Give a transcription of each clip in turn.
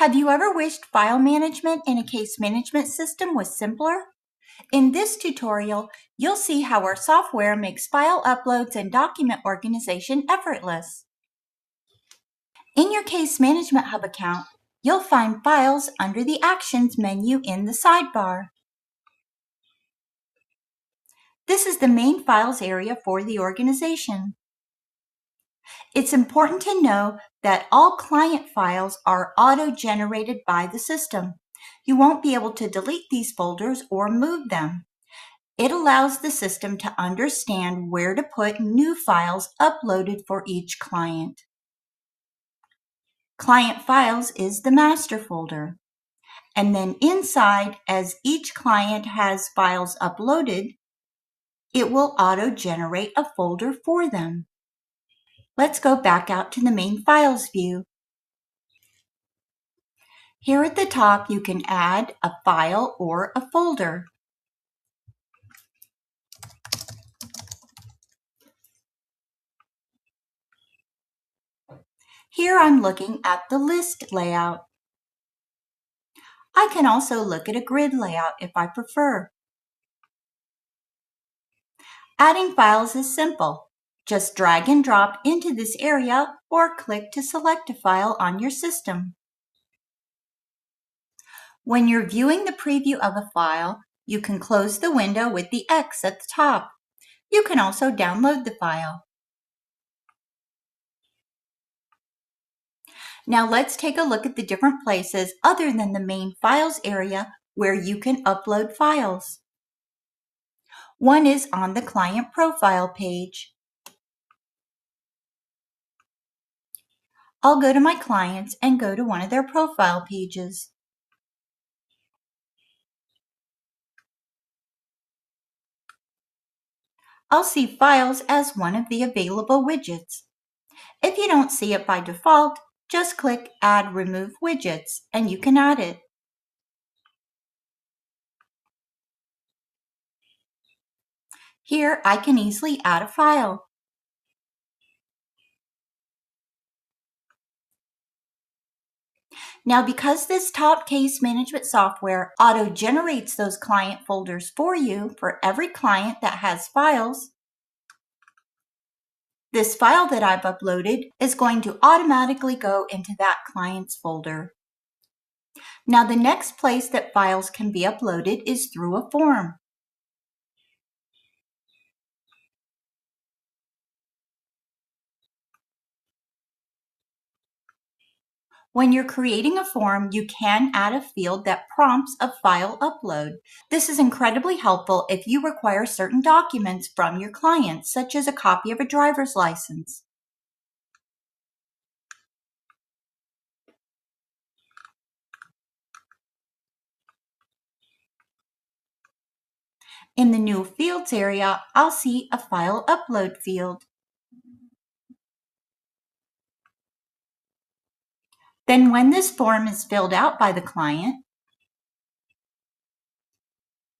Have you ever wished file management in a case management system was simpler? In this tutorial, you'll see how our software makes file uploads and document organization effortless. In your Case Management Hub account, you'll find files under the Actions menu in the sidebar. This is the main files area for the organization. It's important to know that all client files are auto-generated by the system. You won't be able to delete these folders or move them. It allows the system to understand where to put new files uploaded for each client. Client Files is the master folder. And then inside, as each client has files uploaded, it will auto-generate a folder for them. Let's go back out to the main files view. Here at the top, you can add a file or a folder. Here I'm looking at the list layout. I can also look at a grid layout if I prefer. Adding files is simple. Just drag and drop into this area or click to select a file on your system. When you're viewing the preview of a file, you can close the window with the X at the top. You can also download the file. Now let's take a look at the different places other than the main files area where you can upload files. One is on the client profile page. I'll go to my clients and go to one of their profile pages. I'll see Files as one of the available widgets. If you don't see it by default, just click Add Remove Widgets and you can add it. Here I can easily add a file. Now, because this top case management software auto-generates those client folders for you for every client that has files, this file that I've uploaded is going to automatically go into that client's folder. Now, the next place that files can be uploaded is through a form. When you're creating a form, you can add a field that prompts a file upload. This is incredibly helpful if you require certain documents from your clients, such as a copy of a driver's license. In the New Fields area, I'll see a File Upload field. Then when this form is filled out by the client,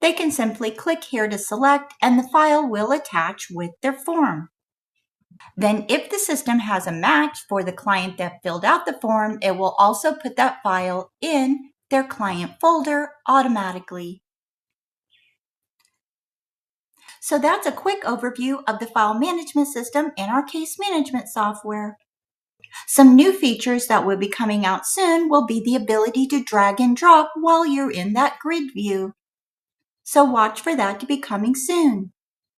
they can simply click here to select and the file will attach with their form. Then if the system has a match for the client that filled out the form, it will also put that file in their client folder automatically. So that's a quick overview of the file management system in our case management software. Some new features that will be coming out soon will be the ability to drag and drop while you're in that grid view. So watch for that to be coming soon.